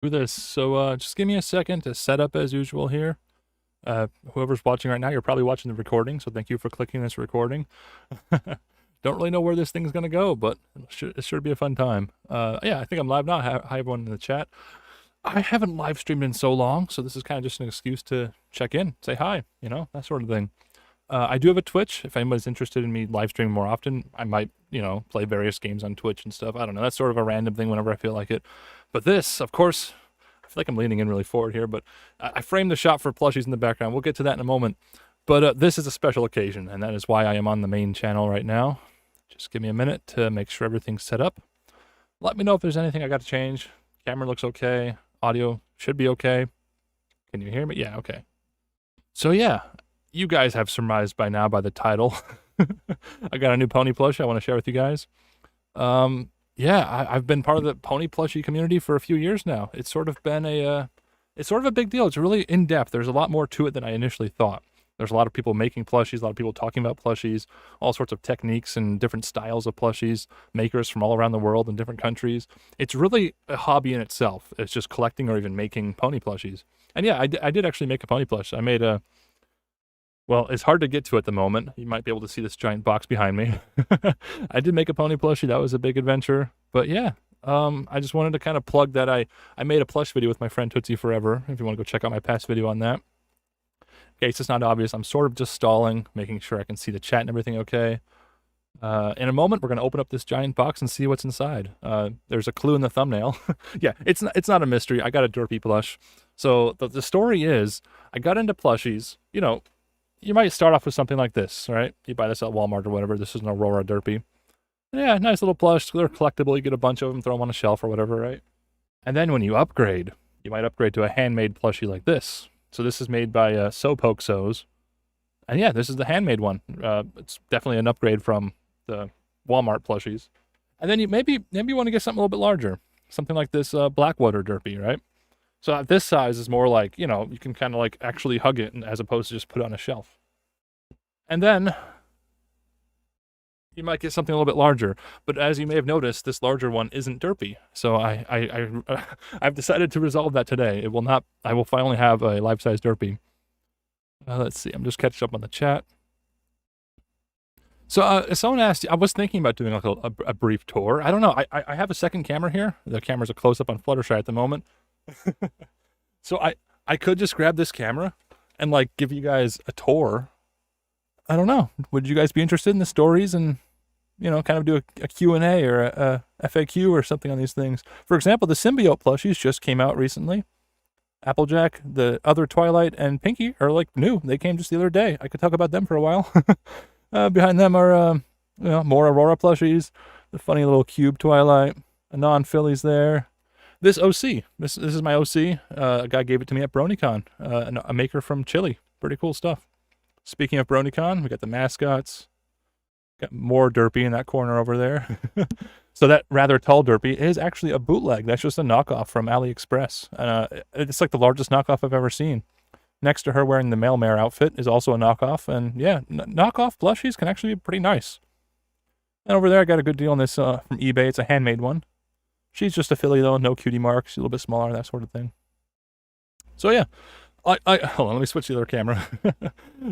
do this. So just give me a second to set up as usual here. Whoever's watching right now, you're probably watching the recording, so thank you for clicking this recording. Don't really know where this thing's gonna go, but it should be a fun time. Yeah, I think I'm live now. Hi everyone in the chat. I haven't live streamed in so long, so this is kind of just an excuse to check in, say hi, that sort of thing. I do have a Twitch. If anybody's interested in me live streaming more often, I might, play various games on Twitch and stuff. I don't know. That's sort of a random thing whenever I feel like it. But this, of course, I feel like I'm leaning in really forward here, but I framed the shot for plushies in the background. We'll get to that in a moment. But this is a special occasion, and that is why I am on the main channel right now. Just give me a minute to make sure everything's set up. Let me know if there's anything I got to change. Camera looks okay. Audio should be okay. Can you hear me? Yeah, okay. So yeah, you guys have surmised by now by the title. I got a new pony plush I want to share with you guys. Yeah, I've been part of the pony plushie community for a few years now. It's sort of been it's sort of a big deal. It's really in depth. There's a lot more to it than I initially thought. There's a lot of people making plushies, a lot of people talking about plushies, all sorts of techniques and different styles of plushies, makers from all around the world in different countries. It's really a hobby in itself. It's just collecting or even making pony plushies. And yeah, I did actually make a pony plush. I made a, well, it's hard to get to at the moment. You might be able to see this giant box behind me. I did make a pony plushie. That was a big adventure. But yeah, I just wanted to kind of plug that I made a plush video with my friend Tootsie Forever. If you want to go check out my past video on that. In case it's not obvious, I'm sort of just stalling, making sure I can see the chat and everything okay. In a moment, we're going to open up this giant box and see what's inside. There's a clue in the thumbnail. Yeah, it's not a mystery. I got a Derpy plush. So the story is, I got into plushies. You might start off with something like this, right? You buy this at Walmart or whatever. This is an Aurora Derpy. Yeah, nice little plush. They're collectible. You get a bunch of them, throw them on a shelf or whatever, right? And then when you upgrade, you might upgrade to a handmade plushie like this. So this is made by So Poke Sews. And yeah, this is the handmade one. It's definitely an upgrade from the Walmart plushies. And then you maybe you want to get something a little bit larger. Something like this Blackwater Derpy, right? So this size is more like, you can kind of like actually hug it as opposed to just put it on a shelf. And then you might get something a little bit larger. But as you may have noticed, this larger one isn't Derpy. So I've decided to resolve that today. I will finally have a life-size Derpy. Let's see, I'm just catching up on the chat. So someone asked, I was thinking about doing like a brief tour. I don't know, I have a second camera here. The camera's a close-up on Fluttershy at the moment. So I could just grab this camera and like give you guys a tour. I don't know. Would you guys be interested in the stories and, kind of do a Q&A or a FAQ or something on these things? For example, the Symbiote plushies just came out recently. Applejack, the other Twilight, and Pinky are like new. They came just the other day. I could talk about them for a while. Behind them are, more Aurora plushies, the funny little cube Twilight, a non-Phillies there. This OC, this is my OC. A guy gave it to me at BronyCon, a maker from Chile. Pretty cool stuff. Speaking of BronyCon, we got the mascots. Got more Derpy in that corner over there. So that rather tall Derpy is actually a bootleg. That's just a knockoff from AliExpress. It's like the largest knockoff I've ever seen. Next to her wearing the Mailmare outfit is also a knockoff. And yeah, knockoff plushies can actually be pretty nice. And over there I got a good deal on this from eBay. It's a handmade one. She's just a filly though, no cutie marks, a little bit smaller, that sort of thing. So yeah, hold on, let me switch the other camera.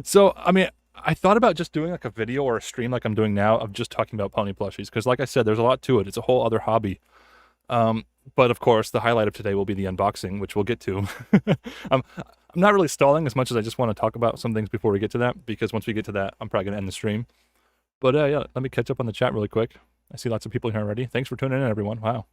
So, I mean, I thought about just doing like a video or a stream like I'm doing now of just talking about pony plushies, because like I said, there's a lot to it. It's a whole other hobby. But of course, the highlight of today will be the unboxing, which we'll get to. I'm not really stalling as much as I just want to talk about some things before we get to that, because once we get to that, I'm probably going to end the stream. But yeah, let me catch up on the chat really quick. I see lots of people here already. Thanks for tuning in, everyone. Wow.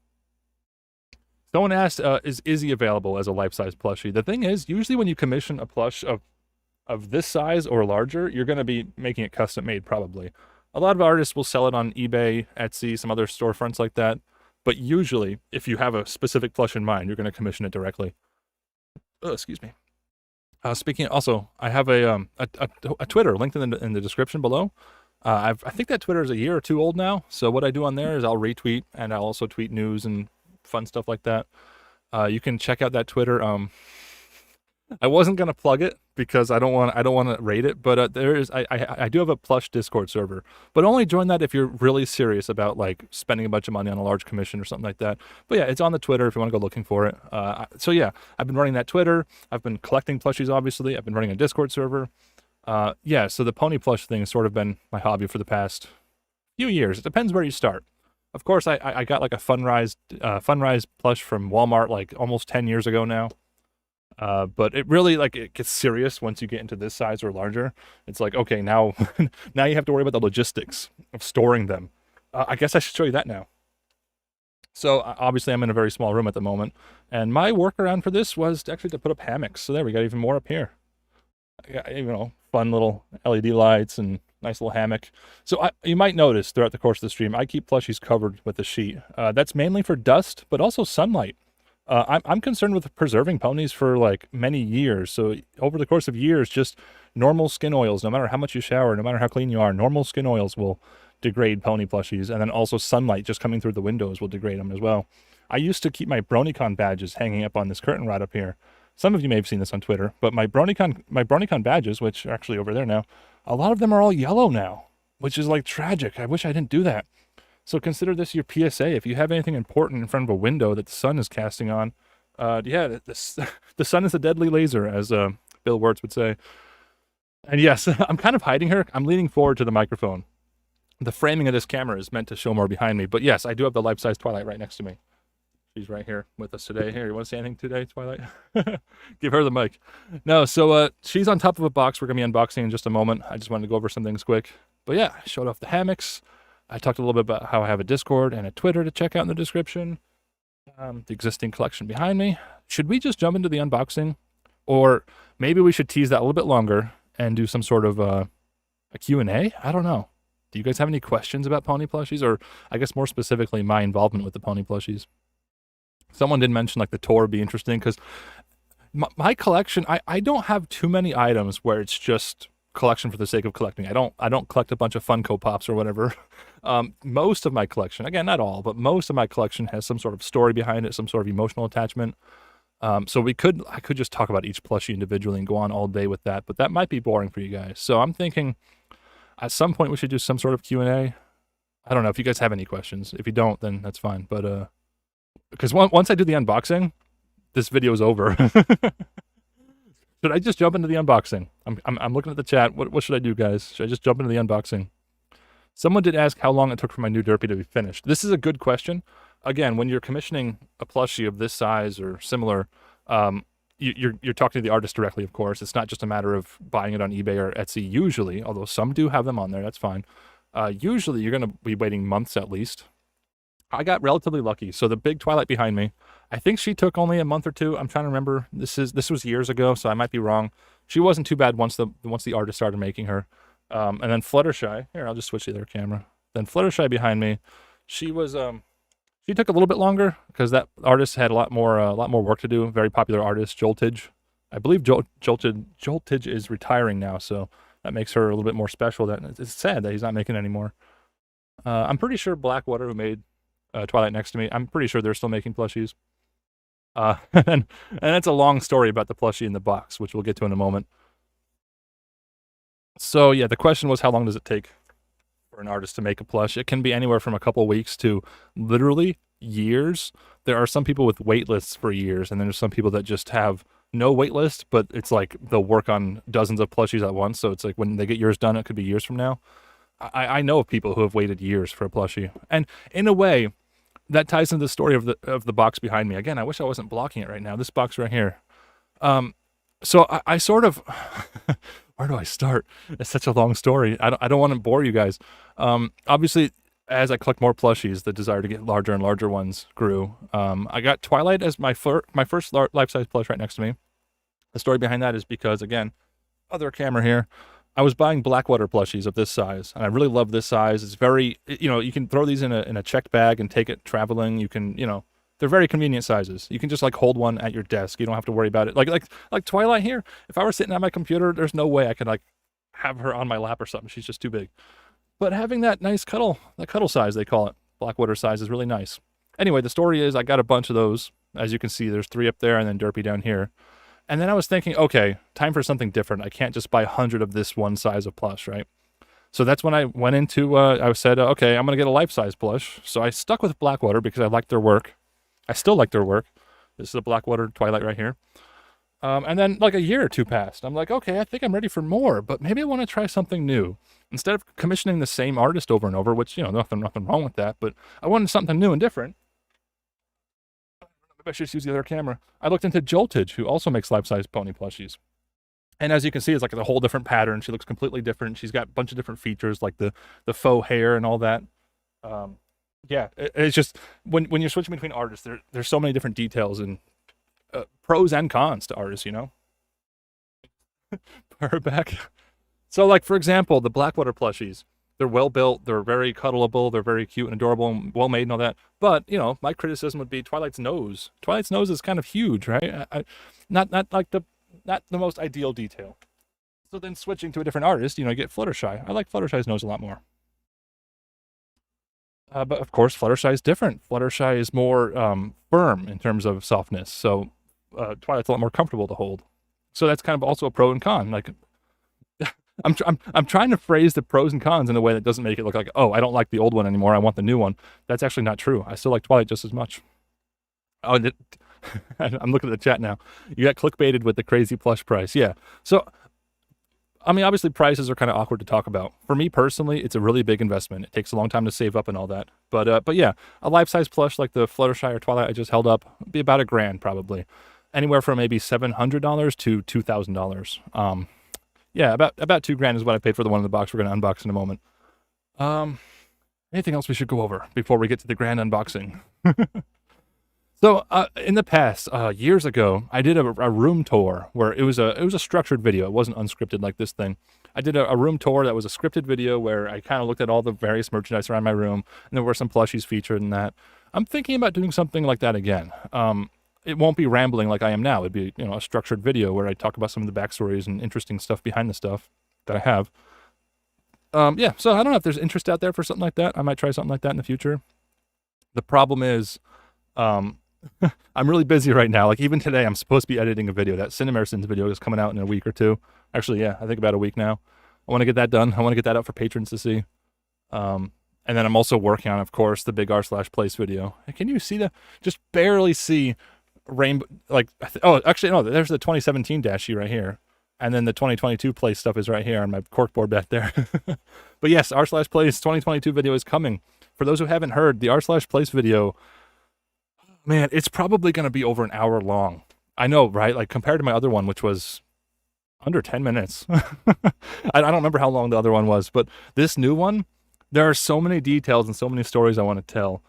Someone asked, is Izzy available as a life-size plushie? The thing is, usually when you commission a plush of this size or larger, you're going to be making it custom-made, probably. A lot of artists will sell it on eBay, Etsy, some other storefronts like that. But usually, if you have a specific plush in mind, you're going to commission it directly. Oh, excuse me. Speaking, also, I have a Twitter linked in the description below. I think that Twitter is a year or two old now. So what I do on there is I'll retweet, and I'll also tweet news and fun stuff like that. You can check out that Twitter. I wasn't gonna plug it because I don't want to rate it, but I do have a Plush Discord server, but only join that if you're really serious about like spending a bunch of money on a large commission or something like that. But yeah, it's on the Twitter if you want to go looking for it. So yeah, I've been running that Twitter. I've been collecting plushies, obviously. I've been running a Discord server. Yeah, so the pony plush thing has sort of been my hobby for the past few years. It depends where you start. Of course, I got like a Funrise plush from Walmart like almost 10 years ago now. But it really like it gets serious once you get into this size or larger. It's like, okay, now now you have to worry about the logistics of storing them. I guess I should show you that now. So obviously I'm in a very small room at the moment, and my workaround for this was actually to put up hammocks. So there, we got even more up here. I got, you know, fun little LED lights and nice little hammock. So you might notice throughout the course of the stream, I keep plushies covered with a sheet. That's mainly for dust, but also sunlight. I'm concerned with preserving ponies for like many years. So over the course of years, just normal skin oils, no matter how much you shower, no matter how clean you are, normal skin oils will degrade pony plushies. And then also sunlight just coming through the windows will degrade them as well. I used to keep my BronyCon badges hanging up on this curtain rod up here. Some of you may have seen this on Twitter, but my BronyCon badges, which are actually over there now, a lot of them are all yellow now, which is like tragic. I wish I didn't do that. So consider this your PSA. If you have anything important in front of a window that the sun is casting on, yeah, the sun is a deadly laser, as Bill Wirtz would say. And yes, I'm kind of hiding her. I'm leaning forward to the microphone. The framing of this camera is meant to show more behind me. But yes, I do have the life-size Twilight right next to me. She's right here with us today. Here, you want to say anything today, Twilight? Give her the mic. No, so she's on top of a box we're going to be unboxing in just a moment. I just wanted to go over some things quick. But yeah, I showed off the hammocks. I talked a little bit about how I have a Discord and a Twitter to check out in the description. The existing collection behind me. Should we just jump into the unboxing? Or maybe we should tease that a little bit longer and do some sort of a Q&A? I don't know. Do you guys have any questions about pony plushies? Or I guess more specifically, my involvement with the pony plushies? Someone did mention like the tour would be interesting because my collection, I don't have too many items where it's just collection for the sake of collecting. I don't collect a bunch of Funko Pops or whatever. Most of my collection, again, not all, but most of my collection has some sort of story behind it, some sort of emotional attachment. So I could just talk about each plushie individually and go on all day with that, but that might be boring for you guys. So I'm thinking at some point we should do some sort of Q&A. I don't know if you guys have any questions. If you don't, then that's fine. But because once I do the unboxing, this video is over. Should I just jump into the unboxing? I'm looking at the chat. What should I do, guys? Should I just jump into the unboxing? Someone did ask how long it took for my new Derpy to be finished. This is a good question. Again, when you're commissioning a plushie of this size or similar, you're talking to the artist directly, of course. It's not just a matter of buying it on eBay or Etsy usually, although some do have them on there. That's fine. Usually you're going to be waiting months at least. I got relatively lucky. So the big Twilight behind me, I think she took only a month or two. I'm trying to remember. This was years ago, so I might be wrong. She wasn't too bad once the artist started making her. And then Fluttershy. Here, I'll just switch to the other camera. Then Fluttershy behind me, she was she took a little bit longer because that artist had a lot more work to do. Very popular artist, Joltage. I believe Joltage is retiring now, so that makes her a little bit more special. It's sad that he's not making anymore. I'm pretty sure Blackwater, who made Twilight next to me, I'm pretty sure they're still making plushies. And it's a long story about the plushie in the box, which we'll get to in a moment. So yeah, the question was, how long does it take for an artist to make a plush? It can be anywhere from a couple weeks to literally years. There are some people with wait lists for years, and then there's some people that just have no wait list, but it's like they'll work on dozens of plushies at once. So it's like when they get yours done, it could be years from now. I know of people who have waited years for a plushie, and in a way, that ties into the story of the box behind me. Again, I wish I wasn't blocking it right now. This box right here. So I sort of, where do I start? It's such a long story. I don't want to bore you guys. Obviously, as I collect more plushies, the desire to get larger and larger ones grew. I got Twilight as my first life-size plush right next to me. The story behind that is because, again, other camera here, I was buying Blackwater plushies of this size, and I really love this size. It's very, you can throw these in a checked bag and take it traveling. You can, they're very convenient sizes. You can just like hold one at your desk. You don't have to worry about it. Like Twilight here. If I were sitting at my computer, there's no way I could like have her on my lap or something. She's just too big. But having that nice cuddle size, they call it, Blackwater size, is really nice. Anyway, the story is I got a bunch of those. As you can see, there's 3 up there and then Derpy down here. And then I was thinking, okay, time for something different. I can't just buy 100 of this one size of plush, right? So that's when I went into, I said, okay, I'm going to get a life-size plush. So I stuck with Blackwater because I liked their work. I still like their work. This is a Blackwater Twilight right here. And then like a year or two passed. I'm like, okay, I think I'm ready for more, but maybe I want to try something new. Instead of commissioning the same artist over and over, which, nothing wrong with that, but I wanted something new and different. Maybe I should just use the other camera. I looked into Joltage, who also makes life-size pony plushies. And as you can see, it's like a whole different pattern. She looks completely different. She's got a bunch of different features, like the faux hair and all that. Yeah, it's just when you're switching between artists, there's so many different details and pros and cons to artists, Her back. So, like, for example, the Blackwater plushies, they're well built, they're very cuddleable, they're very cute and adorable and well made and all that. But, my criticism would be Twilight's nose. Twilight's nose is kind of huge, right? Not the most ideal detail. So then switching to a different artist, you get Fluttershy. I like Fluttershy's nose a lot more. But of course, Fluttershy is different. Fluttershy is more firm in terms of softness. So Twilight's a lot more comfortable to hold. So that's kind of also a pro and con. Like, I'm trying to phrase the pros and cons in a way that doesn't make it look like, oh, I don't like the old one anymore, I want the new one. That's actually not true. I still like Twilight just as much. Oh, I'm looking at the chat now. You got clickbaited with the crazy plush price. Yeah. So, I mean, obviously prices are kind of awkward to talk about. For me personally, it's a really big investment. It takes a long time to save up and all that. But yeah, a life-size plush like the Fluttershy or Twilight I just held up would be about $1,000 probably. Anywhere from maybe $700 to $2,000. Yeah, about $2,000 is what I paid for the one in the box we're going to unbox in a moment. Anything else we should go over before we get to the grand unboxing? So in the past, years ago, I did a room tour where it was a structured video. It wasn't unscripted like this thing. I did a room tour that was a scripted video where I kind of looked at all the various merchandise around my room, and there were some plushies featured in that. I'm thinking about doing something like that again. It won't be rambling like I am now. It'd be a structured video where I talk about some of the backstories and interesting stuff behind the stuff that I have. Yeah, so I don't know if there's interest out there for something like that. I might try something like that in the future. The problem is, I'm really busy right now. Like even today, I'm supposed to be editing a video. That Cinemerson's video is coming out in a week or two. Actually, yeah, I think about a week now. I want to get that done. I want to get that out for patrons to see. And then I'm also working on, of course, the big r/place video. Can you see just barely see rainbow? Like, oh, actually, no, there's the 2017 dashie right here. And then the 2022 place stuff is right here on my corkboard back there. But yes, r/place 2022 video is coming. For those who haven't heard, the r/place video, man, it's probably going to be over an hour long. I know, right? Like compared to my other one, which was under 10 minutes. I don't remember how long the other one was, but this new one, there are so many details and so many stories I want to tell.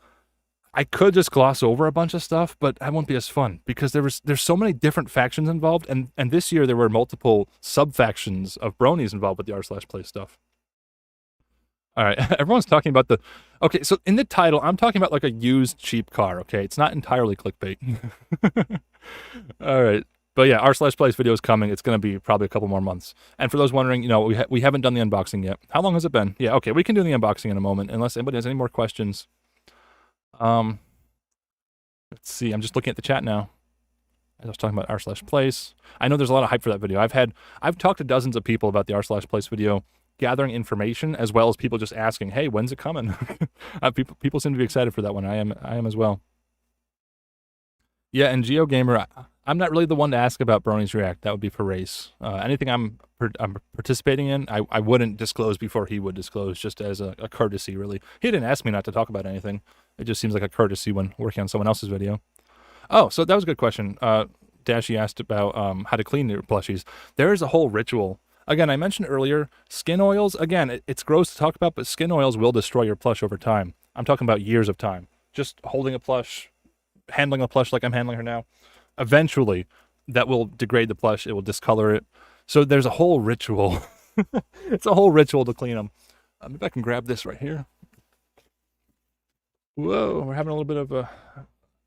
I could just gloss over a bunch of stuff, but that won't be as fun because there's so many different factions involved, and this year there were multiple sub-factions of bronies involved with the r/place stuff. All right, everyone's talking about okay, so in the title, I'm talking about like a used cheap car, okay? It's not entirely clickbait. All right, but yeah, r/place video is coming. It's going to be probably a couple more months. And for those wondering, we haven't done the unboxing yet. How long has it been? Yeah, okay, we can do the unboxing in a moment, unless anybody has any more questions. Let's see, I'm just looking at the chat now. I was talking about r/place. I know there's a lot of hype for that video. I've talked to dozens of people about the r/place video, gathering information, as well as people just asking, hey, when's it coming? People seem to be excited for that one. I am as well. Yeah, and GeoGamer, I'm not really the one to ask about Bronies React. That would be for Race. Anything I'm participating in, I wouldn't disclose before he would disclose, just as a courtesy, really. He didn't ask me not to talk about anything. It just seems like a courtesy when working on someone else's video. Oh, so that was a good question. Dashie asked about how to clean your plushies. There is a whole ritual. Again, I mentioned earlier, skin oils, again, it's gross to talk about, but skin oils will destroy your plush over time. I'm talking about years of time. Just holding a plush, handling a plush like I'm handling her now, eventually that will degrade the plush, it will discolor it. So there's a whole ritual. It's a whole ritual to clean them. Maybe I can grab this right here. Whoa, we're having a little bit of a...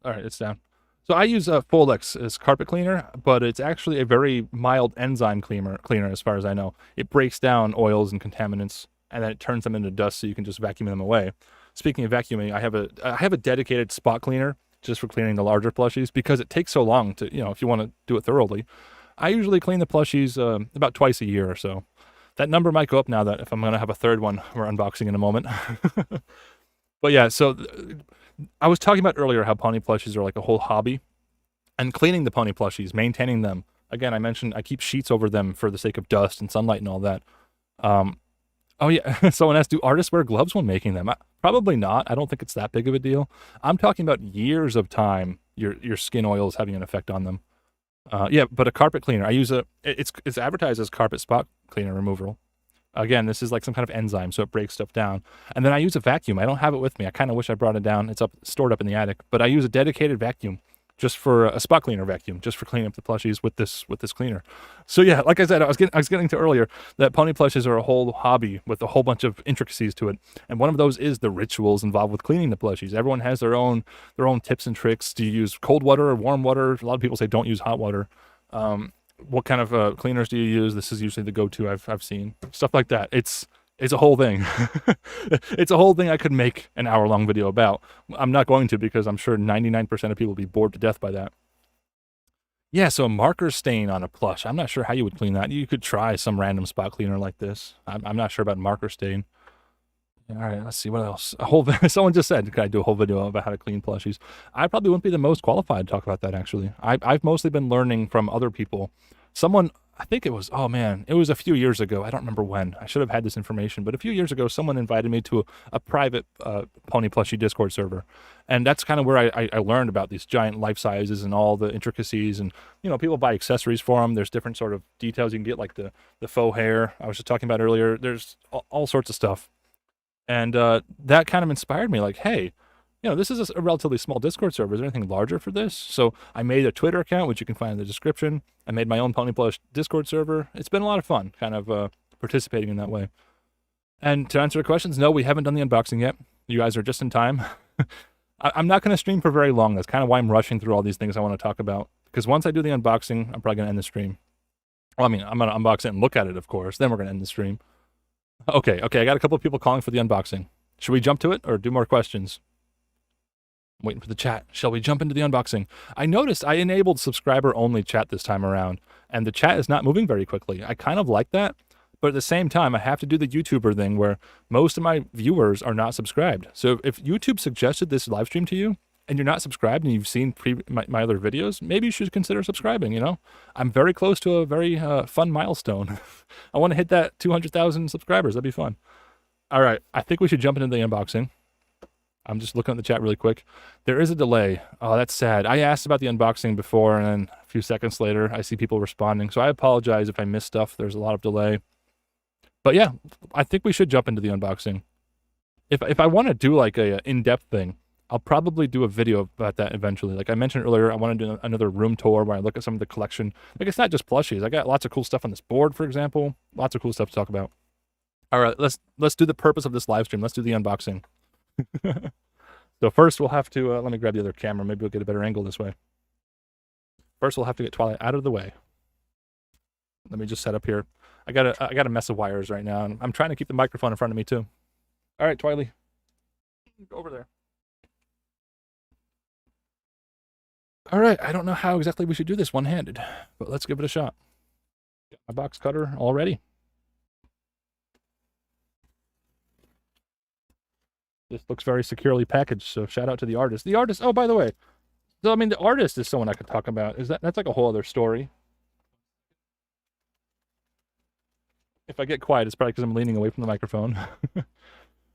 All right, it's down. So I use Folex as carpet cleaner, but it's actually a very mild enzyme cleaner as far as I know. It breaks down oils and contaminants, and then it turns them into dust so you can just vacuum them away. Speaking of vacuuming, I have a dedicated spot cleaner just for cleaning the larger plushies because it takes so long to, if you want to do it thoroughly. I usually clean the plushies about twice a year or so. That number might go up now that if I'm going to have a third one we're unboxing in a moment. But yeah, so I was talking about earlier how pony plushies are like a whole hobby. And cleaning the pony plushies, maintaining them. Again, I mentioned I keep sheets over them for the sake of dust and sunlight and all that. Oh yeah, someone asked, do artists wear gloves when making them? Probably not. I don't think it's that big of a deal. I'm talking about years of time your skin oil is having an effect on them. Yeah, but a carpet cleaner, I use it's advertised as carpet spot cleaner removal. Again, this is like some kind of enzyme, so it breaks stuff down. And then I use a vacuum. I don't have it with me. I kind of wish I brought it down. It's stored up in the attic, but I use a dedicated vacuum just for a spot cleaner vacuum, just for cleaning up the plushies with this cleaner. So yeah, like I said, I was getting to earlier that pony plushies are a whole hobby with a whole bunch of intricacies to it, and one of those is the rituals involved with cleaning the plushies. Everyone has their own tips and tricks. Do you use cold water or warm water? A lot of people say don't use hot water. What kind of cleaners do you use? This is usually the go-to I've seen. Stuff like that. It's a whole thing. It's a whole thing I could make an hour-long video about. I'm not going to because I'm sure 99% of people will be bored to death by that. Yeah, so a marker stain on a plush. I'm not sure how you would clean that. You could try some random spot cleaner like this. I'm not sure about marker stain. All right, let's see what else. Someone just said, could I do a whole video about how to clean plushies? I probably wouldn't be the most qualified to talk about that, actually. I've mostly been learning from other people. Someone, I think it was, oh man, it was a few years ago. I don't remember when. I should have had this information, but a few years ago, someone invited me to a private Pony Plushie Discord server. And that's kind of where I learned about these giant life sizes and all the intricacies. And, you know, people buy accessories for them. There's different sort of details you can get, like the faux hair I was just talking about earlier. There's all sorts of stuff. And that kind of inspired me, like, hey, you know, this is a relatively small Discord server. Is there anything larger for this? So I made a Twitter account, which you can find in the description. I made my own Pony Plush Discord server. It's been a lot of fun, kind of participating in that way. And to answer the questions, no, we haven't done the unboxing yet. You guys are just in time. I'm not going to stream for very long. That's kind of why I'm rushing through all these things I want to talk about. Because once I do the unboxing, I'm probably going to end the stream. Well, I mean, I'm going to unbox it and look at it, of course. Then we're going to end the stream. Okay, I got a couple of people calling for the unboxing. Should we jump to it or do more questions? I'm waiting for the chat. Shall we jump into the unboxing? I noticed I enabled subscriber-only chat this time around, and the chat is not moving very quickly. I kind of like that, but at the same time, I have to do the YouTuber thing where most of my viewers are not subscribed. So if YouTube suggested this live stream to you, and you're not subscribed and you've seen my other videos, maybe you should consider subscribing, you know? I'm very close to a very fun milestone. I want to hit that 200,000 subscribers. That'd be fun. All right, I think we should jump into the unboxing. I'm just looking at the chat really quick. There is a delay. Oh, that's sad. I asked about the unboxing before, and then a few seconds later, I see people responding. So I apologize if I missed stuff. There's a lot of delay. But yeah, I think we should jump into the unboxing. If I want to do like a in-depth thing, I'll probably do a video about that eventually. Like I mentioned earlier, I want to do another room tour where I look at some of the collection. Like it's not just plushies. I got lots of cool stuff on this board, for example. Lots of cool stuff to talk about. All right, let's do the purpose of this live stream. Let's do the unboxing. So first we'll have to, let me grab the other camera. Maybe we'll get a better angle this way. First we'll have to get Twilight out of the way. Let me just set up here. I got a mess of wires right now, and I'm trying to keep the microphone in front of me too. All right, Twilight, go over there. All right, I don't know how exactly we should do this one-handed, but let's give it a shot. Got my box cutter all ready. This looks very securely packaged, so shout out to the artist. The artist, oh, by the way, so I mean, the artist is someone I could talk about. That's like a whole other story. If I get quiet, it's probably because I'm leaning away from the microphone.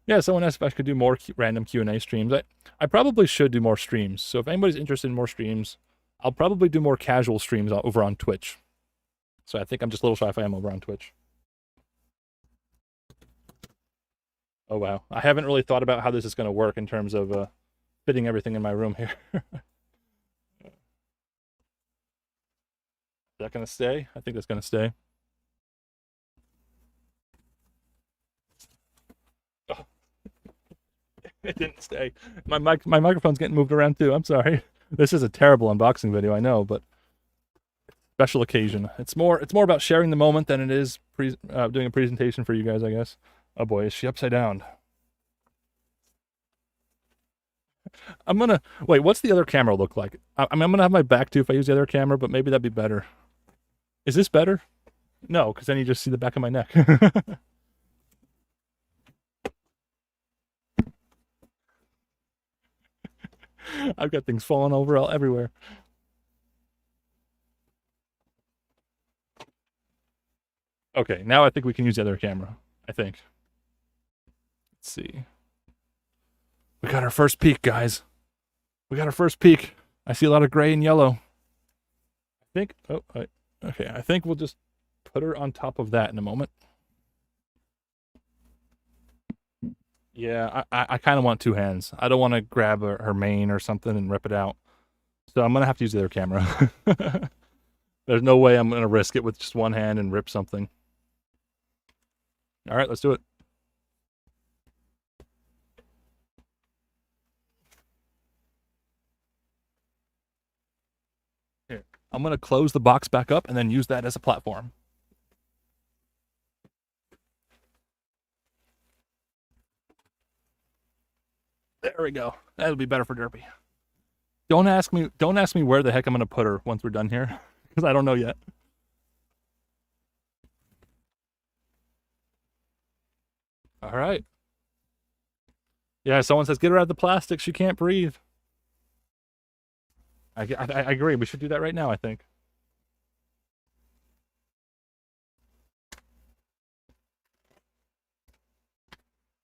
Yeah, someone asked if I could do more random Q&A streams. I probably should do more streams. So if anybody's interested in more streams, I'll probably do more casual streams over on Twitch. So I think I'm just a little shy if I am over on Twitch. Oh, wow. I haven't really thought about how this is going to work in terms of fitting everything in my room here. Is that going to stay? I think that's going to stay. Oh. It didn't stay. My microphone's getting moved around too. I'm sorry. This is a terrible unboxing video, I know, but special occasion. It's more about sharing the moment than it is doing a presentation for you guys, I guess. Oh boy, is she upside down? I'm gonna wait. What's the other camera look like? I'm gonna have my back to if I use the other camera, but maybe that'd be better. Is this better? No, because then you just see the back of my neck. I've got things falling over everywhere. Okay, now I think we can use the other camera. I think. Let's see. We got our first peek, guys. We got our first peek. I see a lot of gray and yellow. I think. Oh, okay. I think we'll just put her on top of that in a moment. Yeah, I kind of want two hands. I don't want to grab her mane or something and rip it out. So I'm going to have to use the other camera. There's no way I'm going to risk it with just one hand and rip something. All right, let's do it. Here, I'm going to close the box back up and then use that as a platform. There we go. That'll be better for Derpy. Don't ask me where the heck I'm going to put her once we're done here, because I don't know yet. All right. Yeah, someone says, get her out of the plastic. She can't breathe. I agree. We should do that right now, I think.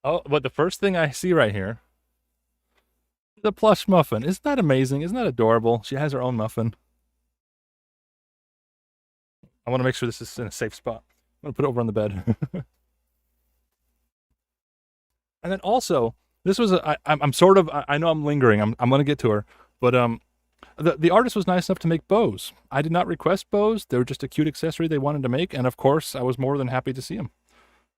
Oh, but the first thing I see right here, the Plush Muffin. Isn't that amazing? Isn't that adorable? She has her own muffin. I want to make sure this is in a safe spot. I'm going to put it over on the bed. And then also, this was I'm sort of, I know I'm lingering. I'm going to get to her. But the artist was nice enough to make bows. I did not request bows. They were just a cute accessory they wanted to make. And of course, I was more than happy to see them.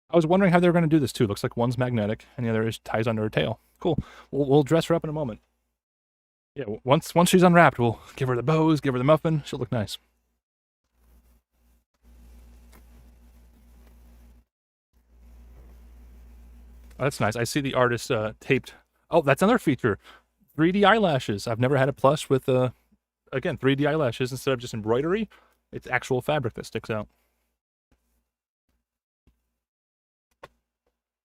I was wondering how they were going to do this too. Looks like one's magnetic and the other is ties under her tail. Cool. We'll dress her up in a moment. Yeah, once she's unwrapped, we'll give her the bows, give her the muffin. She'll look nice. Oh, that's nice. I see the artist taped. Oh, that's another feature. 3D eyelashes. I've never had a plush with, again, 3D eyelashes instead of just embroidery. It's actual fabric that sticks out.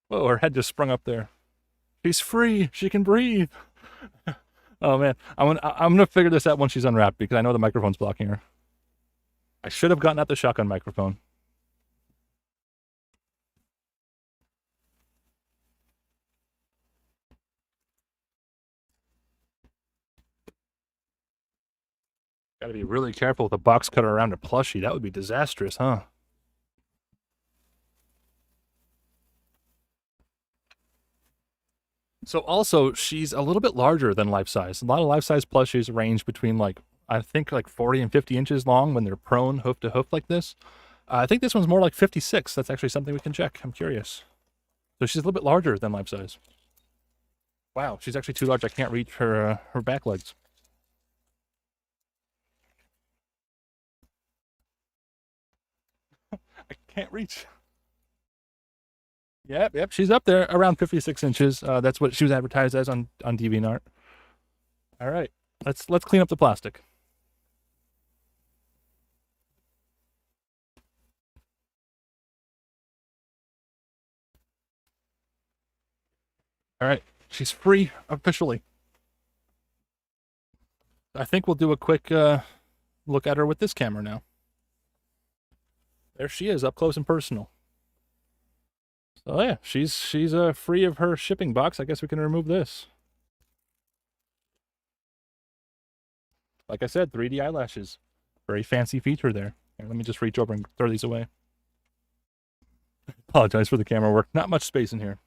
Whoa, her head just sprung up there. She's free. She can breathe. Oh man, I'm gonna figure this out once she's unwrapped because I know the microphone's blocking her. I should have gotten out the shotgun microphone. Got to be really careful with a box cutter around a plushie. That would be disastrous, huh? So also, she's a little bit larger than life size. A lot of life size plushies range between like, I think like 40 and 50 inches long when they're prone hoof to hoof like this. I think this one's more like 56. That's actually something we can check. I'm curious. So she's a little bit larger than life size. Wow, she's actually too large. I can't reach her back legs. I can't reach. Yep. She's up there around 56 inches. That's what she was advertised as on DeviantArt. All right, let's clean up the plastic. All right, she's free officially. I think we'll do a quick look at her with this camera now. There she is, up close and personal. So yeah, she's free of her shipping box. I guess we can remove this. Like I said, 3D eyelashes. Very fancy feature there. Here, let me just reach over and throw these away. Apologize for the camera work. Not much space in here.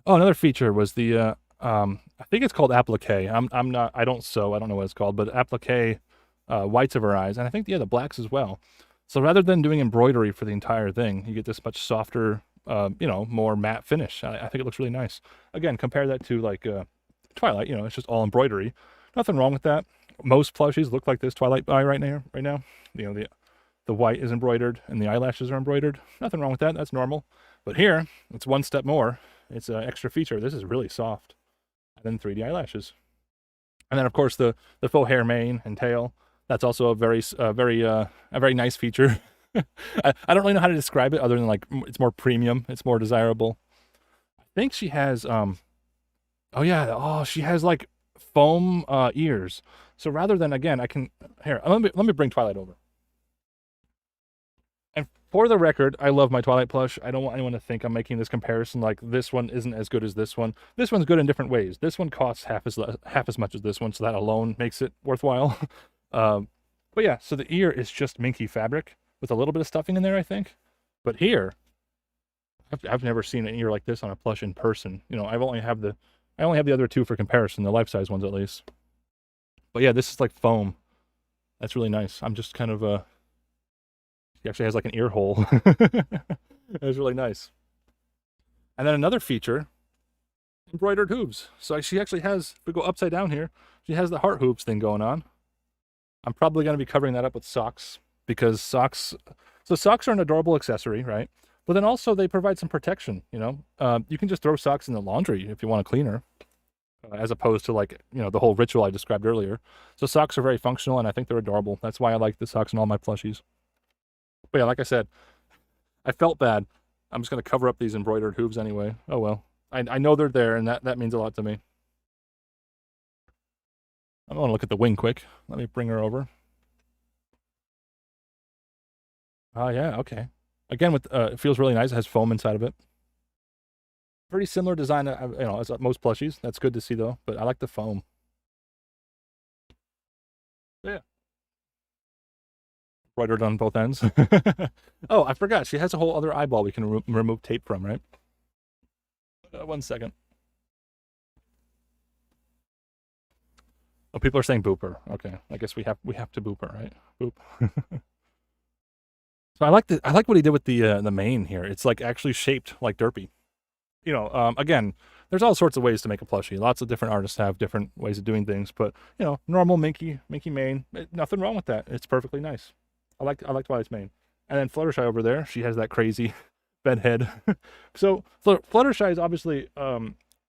Oh, another feature was the I think it's called Applique. I don't sew, I don't know what it's called, but Applique whites of her eyes, and I think the blacks as well. So rather than doing embroidery for the entire thing, you get this much softer, more matte finish. I think it looks really nice. Again, compare that to like Twilight. It's just all embroidery. Nothing wrong with that. Most plushies look like this Twilight eye right now. The white is embroidered and the eyelashes are embroidered. Nothing wrong with that. That's normal. But here, it's one step more. It's an extra feature. This is really soft. And then 3D eyelashes. And then, of course, the faux hair mane and tail. That's also a very nice feature. I don't really know how to describe it other than like it's more premium, it's more desirable. I think she has oh yeah, oh she has like foam ears. So rather than again, I can here let me bring Twilight over. And for the record, I love my Twilight plush. I don't want anyone to think I'm making this comparison like this one isn't as good as this one. This one's good in different ways. This one costs half as much as this one, so that alone makes it worthwhile. But yeah, so the ear is just minky fabric with a little bit of stuffing in there, I think. But here, I've never seen an ear like this on a plush in person. You know, I only have the other two for comparison, the life-size ones at least. But yeah, this is like foam. That's really nice. I'm just kind of he actually has like an ear hole. It's really nice. And then another feature, embroidered hooves. So she actually has, if we go upside down here, she has the heart hooves thing going on. I'm probably going to be covering that up with socks because socks are an adorable accessory, right? But then also they provide some protection, you know? You can just throw socks in the laundry if you want a cleaner, as opposed to like, you know, the whole ritual I described earlier. So socks are very functional and I think they're adorable. That's why I like the socks in all my plushies. But yeah, like I said, I felt bad. I'm just going to cover up these embroidered hooves anyway. Oh well. I know they're there and that means a lot to me. I want to look at the wing quick. Let me bring her over. Oh, yeah, okay. Again, with it feels really nice. It has foam inside of it. Pretty similar design, you know, as most plushies. That's good to see, though. But I like the foam. Yeah. Embroidered on both ends. Oh, I forgot. She has a whole other eyeball we can remove tape from, right? 1 second. Oh, people are saying booper. Okay, I guess we have to boop her, right? Boop. So I like what he did with the mane here. It's like actually shaped like Derpy. You know, again, there's all sorts of ways to make a plushie. Lots of different artists have different ways of doing things, but you know, normal minky mane, nothing wrong with that. It's perfectly nice. I like Twilight's mane. And then Fluttershy over there, she has that crazy bed head. So Fluttershy is obviously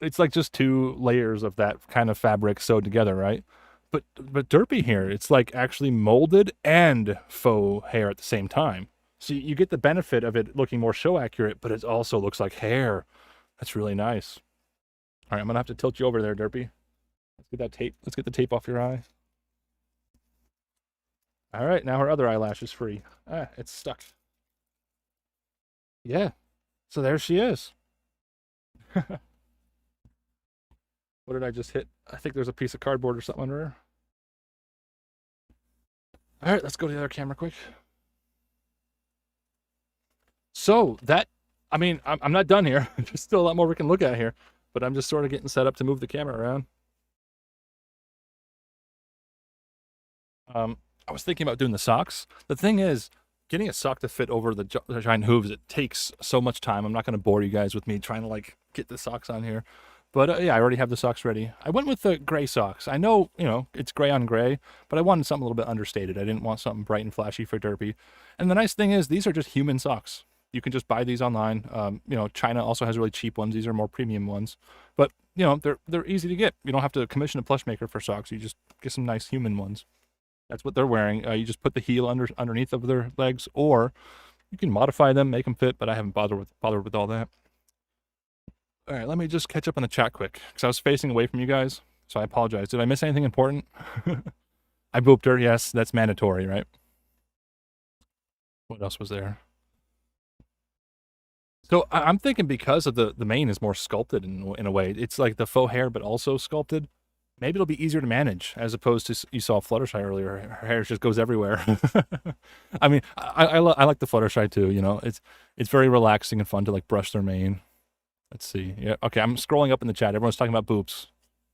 it's like just 2 layers of that kind of fabric sewed together, right? But Derpy here, it's like actually molded and faux hair at the same time. So you get the benefit of it looking more show accurate, but it also looks like hair. That's really nice. All right, I'm gonna have to tilt you over there, Derpy. Let's get that tape. Let's get the tape off your eye. All right, now her other eyelash is free. Ah, it's stuck. Yeah. So there she is. What did I just hit? I think there's a piece of cardboard or something under her. All right, let's go to the other camera quick. So that, I mean, I'm not done here. There's still a lot more we can look at here, but I'm just sort of getting set up to move the camera around. I was thinking about doing the socks. The thing is, getting a sock to fit over the giant hooves, it takes so much time. I'm not going to bore you guys with me trying to like get the socks on here. But yeah, I already have the socks ready. I went with the gray socks. I know, you know, it's gray on gray, but I wanted something a little bit understated. I didn't want something bright and flashy for Derpy. And the nice thing is, these are just human socks. You can just buy these online. You know, China also has really cheap ones. These are more premium ones. But, you know, they're easy to get. You don't have to commission a plush maker for socks. You just get some nice human ones. That's what they're wearing. You just put the heel underneath of their legs, or you can modify them, make them fit, but I haven't bothered with all that. All right, let me just catch up on the chat quick, because I was facing away from you guys, so I apologize. Did I miss anything important? I booped her. Yes, that's mandatory, right? What else was there? So I'm thinking because of the mane is more sculpted in a way. It's like the faux hair, but also sculpted. Maybe it'll be easier to manage as opposed to, you saw Fluttershy earlier. Her hair just goes everywhere. I mean, I like the Fluttershy too. You know, it's very relaxing and fun to like brush their mane. Let's see. Yeah. Okay. I'm scrolling up in the chat. Everyone's talking about boops.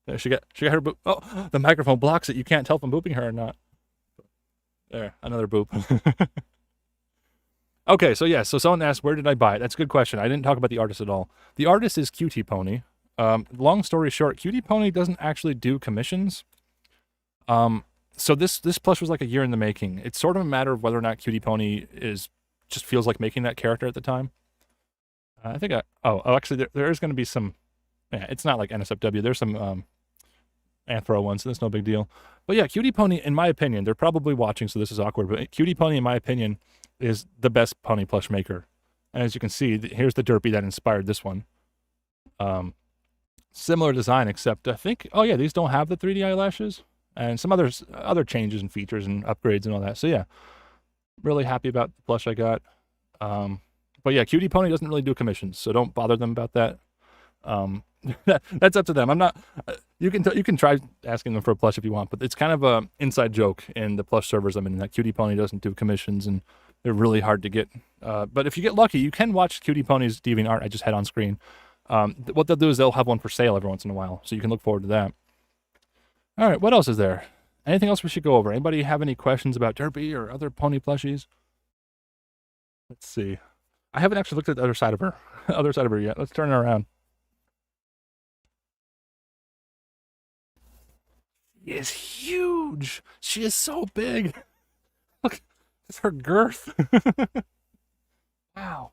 Yeah, she got her boop. Oh, the microphone blocks it. You can't tell if I'm booping her or not. There, another boop. Okay. So yeah. So someone asked, where did I buy it? That's a good question. I didn't talk about the artist at all. The artist is Cutie Pony. Long story short, Cutie Pony doesn't actually do commissions. So this plush was like a year in the making. It's sort of a matter of whether or not Cutie Pony just feels like making that character at the time. I think actually there is going to be some, yeah, it's not like NSFW. There's some, and throw one, so that's no big deal. But yeah, Cutie Pony, in my opinion, they're probably watching, so this is awkward, but Cutie Pony, in my opinion, is the best pony plush maker. And as you can see, here's the Derpy that inspired this one. Similar design, except I think, oh yeah, these don't have the 3D eyelashes, and some other changes and features and upgrades and all that. So yeah, really happy about the plush I got. But yeah, Cutie Pony doesn't really do commissions, so don't bother them about that. That's up to them. I'm not. You can try asking them for a plush if you want, but it's kind of a inside joke in the plush servers I'm in, that Cutie Pony doesn't do commissions, and they're really hard to get. But if you get lucky, you can watch Cutie Pony's DeviantArt I just had on screen. What they'll do is they'll have one for sale every once in a while, so you can look forward to that. All right, what else is there? Anything else we should go over? Anybody have any questions about Derpy or other pony plushies? Let's see. I haven't actually looked at the other side of her, yet. Let's turn her around. She is huge. She is so big. Look, it's her girth. Wow.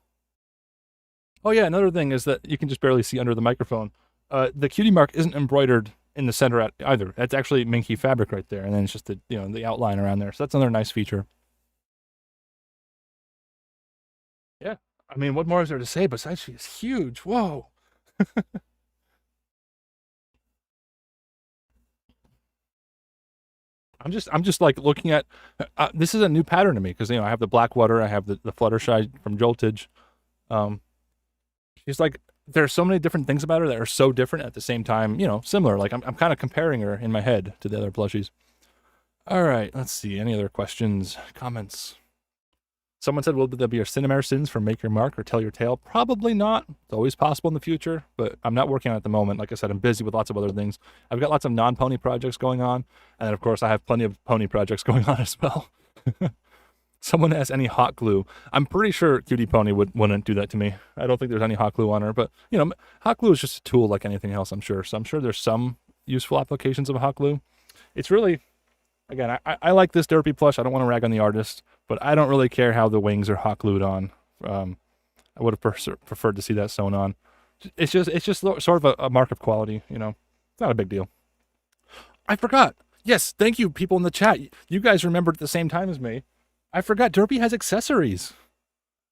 Oh yeah, another thing is that you can just barely see under the microphone. The cutie mark isn't embroidered in the center either. That's actually minky fabric right there, and then it's just the outline around there. So that's another nice feature. Yeah, I mean, what more is there to say besides she is huge? Whoa. I'm just like looking at. This is a new pattern to me because I have the Blackwater, I have the Fluttershy from Joltage. She's like, there's so many different things about her that are so different at the same time, similar. Like I'm kind of comparing her in my head to the other plushies. All right, let's see. Any other questions, comments? Someone said, will there be a Cinemare Sins for Make Your Mark or Tell Your Tale? Probably not. It's always possible in the future, but I'm not working on it at the moment. Like I said, I'm busy with lots of other things. I've got lots of non-pony projects going on, and then, of course, I have plenty of pony projects going on as well. Someone has any hot glue. I'm pretty sure Cutie Pony wouldn't do that to me. I don't think there's any hot glue on her, but, hot glue is just a tool like anything else, I'm sure. So I'm sure there's some useful applications of hot glue. It's really... Again, I like this Derpy plush. I don't want to rag on the artist, but I don't really care how the wings are hot glued on. I would have preferred to see that sewn on. It's just sort of a mark of quality, It's not a big deal. I forgot. Yes, thank you, people in the chat. You guys remembered at the same time as me. I forgot Derpy has accessories.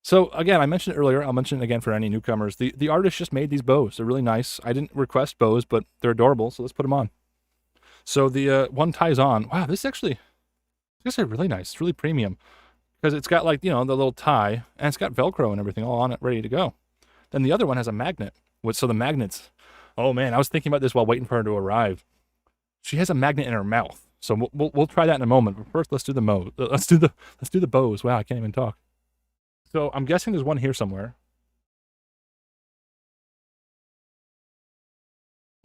So again, I mentioned it earlier. I'll mention it again for any newcomers. The artist just made these bows. They're really nice. I didn't request bows, but they're adorable, so let's put them on. So the one ties on. Wow, this is really nice. It's really premium because it's got the little tie, and it's got Velcro and everything all on it, ready to go. Then the other one has a magnet. So the magnets. Oh man, I was thinking about this while waiting for her to arrive. She has a magnet in her mouth. So we'll try that in a moment. But first, let's do the bows. Wow, I can't even talk. So I'm guessing there's one here somewhere.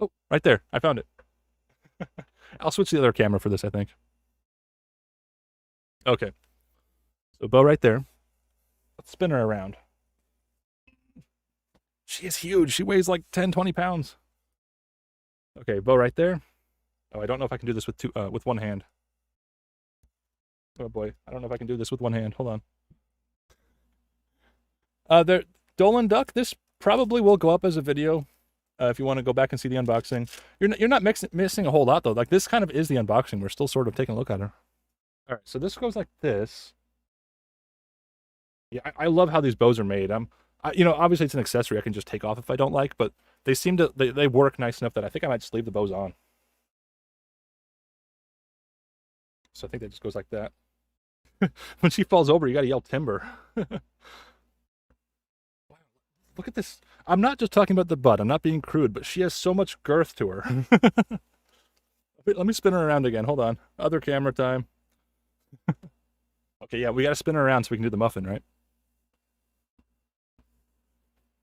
Oh, right there. I found it. I'll switch the other camera for this, I think. Okay. So bow right there. Let's spin her around. She is huge. She weighs like 10, 20 pounds. Okay, bow right there. Oh, I don't know if I can do this with one hand. Oh boy, I don't know if I can do this with one hand. Hold on. There, Dolan Duck, this probably will go up as a video. If you want to go back and see the unboxing. You're not missing a whole lot, though. Like, this kind of is the unboxing. We're still sort of taking a look at her. All right, so this goes like this. Yeah, I love how these bows are made. Obviously it's an accessory I can just take off if I don't like, but they seem to, they work nice enough that I think I might just leave the bows on. So I think that just goes like that. When she falls over, you gotta yell timber. Look at this. I'm not just talking about the butt. I'm not being crude, but she has so much girth to her. Wait, let me spin her around again. Hold on. Other camera time. Okay, yeah, we got to spin her around so we can do the muffin, right?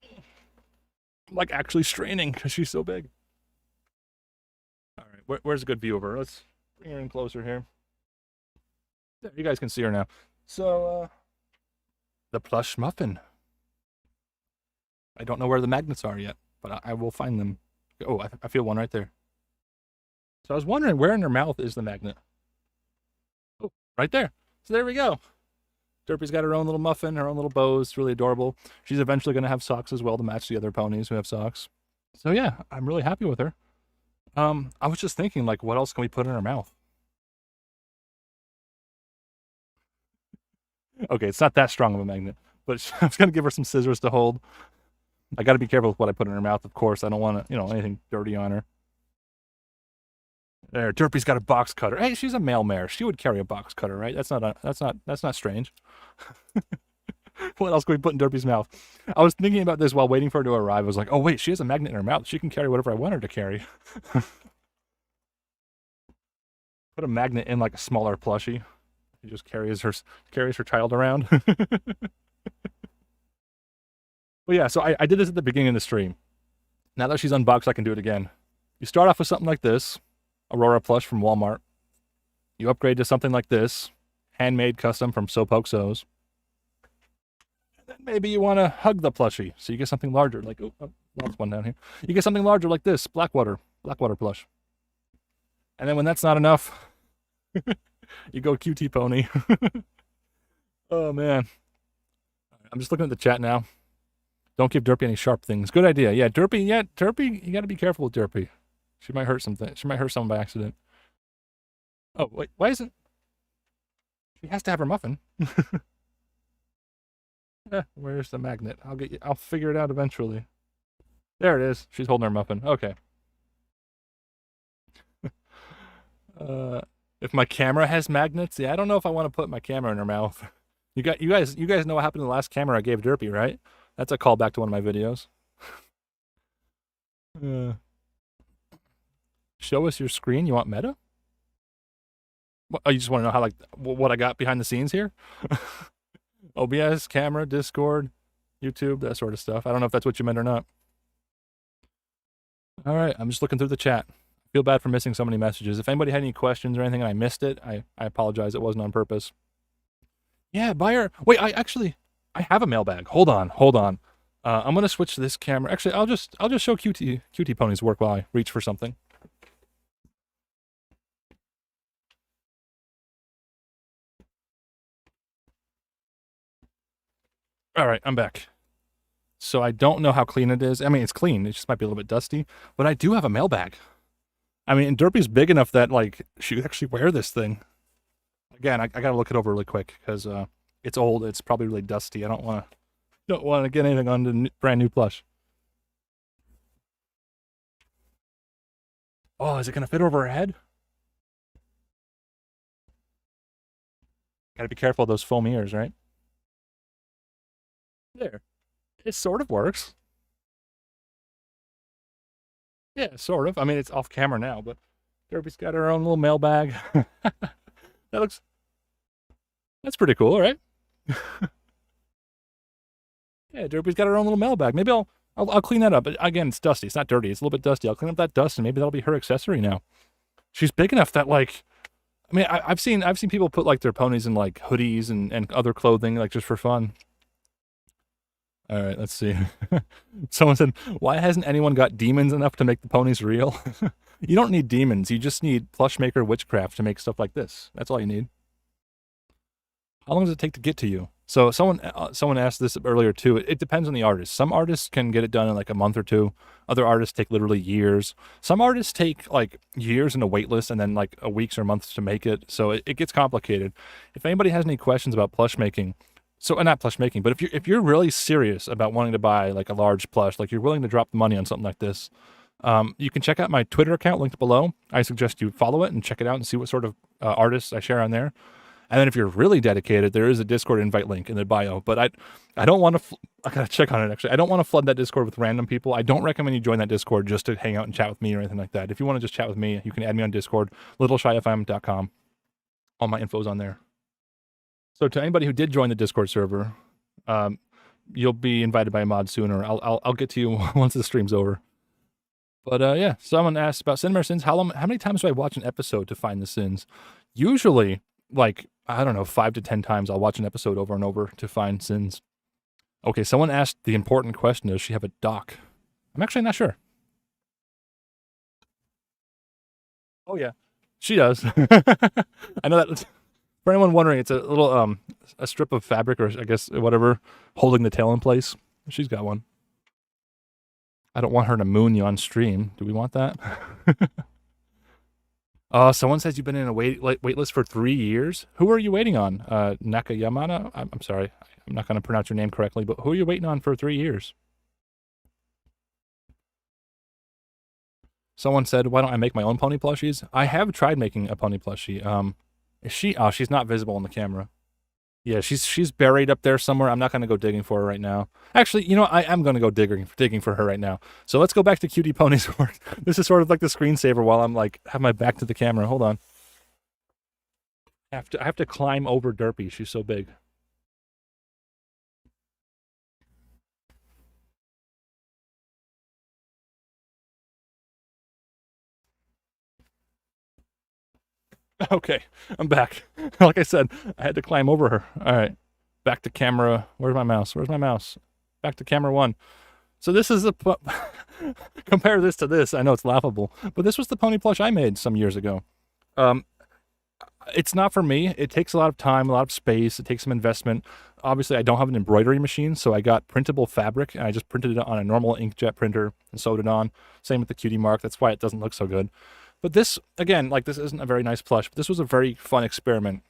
I'm like actually straining because she's so big. All right, where's a good view of her? Let's bring her in closer here. There, you guys can see her now. So, the Plush Muffin. I don't know where the magnets are yet, but I will find them. Oh, I feel one right there. So I was wondering where in her mouth is the magnet. Oh, right there. So there we go. Derpy's got her own little muffin, her own little bows. It's really adorable. She's eventually going to have socks as well to match the other ponies who have socks. So yeah, I'm really happy with her. I was just thinking, like, what else can we put in her mouth? Okay, it's not that strong of a magnet, but I was gonna give her some scissors to hold. I got to be careful with what I put in her mouth, of course. I don't want to, anything dirty on her. There, Derpy's got a box cutter. Hey, she's a male mare. She would carry a box cutter, right? That's not strange. What else can we put in Derpy's mouth? I was thinking about this while waiting for her to arrive. I was like, oh wait, she has a magnet in her mouth. She can carry whatever I want her to carry. Put a magnet in like a smaller plushie. She just carries her child around. Well, yeah. So I did this at the beginning of the stream. Now that she's unboxed, I can do it again. You start off with something like this, Aurora plush from Walmart. You upgrade to something like this, handmade custom from So Poke So's. And then maybe you want to hug the plushie, so you get something larger, like lost one down here. You get something larger like this, Blackwater plush. And then when that's not enough, you go Cutie Pony. Oh man, I'm just looking at the chat now. Don't give Derpy any sharp things. Good idea. Yeah, Derpy. Yeah, Derpy. You got to be careful with Derpy. She might hurt something. She might hurt someone by accident. Oh wait, why isn't? She has to have her muffin. Where's the magnet? I'll figure it out eventually. There it is. She's holding her muffin. Okay. If my camera has magnets, yeah, I don't know if I want to put my camera in her mouth. You guys know what happened to the last camera I gave Derpy, right? That's a callback to one of my videos. Show us your screen. You want meta? What, oh, you just want to know how, like, what I got behind the scenes here? OBS, camera, Discord, YouTube, that sort of stuff. I don't know if that's what you meant or not. All right, I'm just looking through the chat. I feel bad for missing so many messages. If anybody had any questions or anything and I missed it, I apologize. It wasn't on purpose. Yeah, buyer. Wait, I have a mailbag. Hold on. I'm gonna switch to this camera. Actually, I'll just show Cutie Pony's work while I reach for something. All right, I'm back. So I don't know how clean it is. I mean, it's clean. It just might be a little bit dusty. But I do have a mailbag. I mean, Derpy's big enough that, like, she could actually wear this thing. Again, I gotta look it over really quick because it's old. It's probably really dusty. I don't want to get anything on the brand new plush. Oh, is it gonna fit over her head? Gotta be careful of those foam ears, right? There. It sort of works. Yeah, sort of. I mean, it's off camera now, but Derpy's got her own little mailbag. That's pretty cool, right? Yeah, Derpy's got her own little mailbag. Maybe I'll clean that up. But again, it's dusty. It's not dirty. It's a little bit dusty. I'll clean up that dust, and maybe that'll be her accessory now. She's big enough that, like, I mean, I've seen people put, like, their ponies in, like, hoodies and other clothing, like, just for fun. All right, let's see. Someone said, why hasn't anyone got demons enough to make the ponies real? You don't need demons. You just need plush maker witchcraft to make stuff like this. That's all you need. How long does it take to get to you? So someone asked this earlier too. It depends on the artist. Some artists can get it done in like a month or two. Other artists take literally years. Some artists take like years in a wait list and then like weeks or months to make it. So it gets complicated. If anybody has any questions about plush making, not plush making, but if you're really serious about wanting to buy like a large plush, like you're willing to drop the money on something like this, you can check out my Twitter account linked below. I suggest you follow it and check it out and see what sort of artists I share on there. And then if you're really dedicated, there is a Discord invite link in the bio. But I don't want to. I gotta check on it actually. I don't want to flood that Discord with random people. I don't recommend you join that Discord just to hang out and chat with me or anything like that. If you want to just chat with me, you can add me on Discord, littleshyfm.com. All my info's on there. So to anybody who did join the Discord server, you'll be invited by a mod sooner. I'll get to you once the stream's over. But yeah, someone asked about Cinema Sins. How many times do I watch an episode to find the sins? Usually, like, I don't know, 5 to 10 times I'll watch an episode over and over to find sins. Okay, someone asked the important question, does she have a dock? I'm actually not sure. Oh yeah, she does. I know that. For anyone wondering, it's a little a strip of fabric, or I guess whatever, holding the tail in place. She's got one. I don't want her to moon you on stream. Do we want that? Someone says you've been in a wait list for 3 years. Who are you waiting on? Nakayamana? I'm sorry. I'm not going to pronounce your name correctly, but who are you waiting on for 3 years? Someone said, why don't I make my own pony plushies? I have tried making a pony plushie. Is she? Oh, she's not visible on the camera. Yeah, she's buried up there somewhere. I'm not going to go digging for her right now. Actually, you know, I am going to go digging for her right now. So let's go back to Cutie Pony's work. This is sort of like the screensaver while I'm like have my back to the camera. Hold on. I have to climb over Derpy. She's so big. Okay, I'm back. Like I said, I had to climb over her. All right, back to camera. Where's my mouse? Where's my mouse? Back to camera 1. So this is a compare this to this. I know it's laughable, but this was the pony plush I made some years ago. It's not for me. It takes a lot of time, a lot of space. It takes some investment. Obviously, I don't have an embroidery machine, so I got printable fabric, and I just printed it on a normal inkjet printer and sewed it on. Same with the cutie mark. That's why it doesn't look so good. But this, again, like this isn't a very nice plush, but this was a very fun experiment.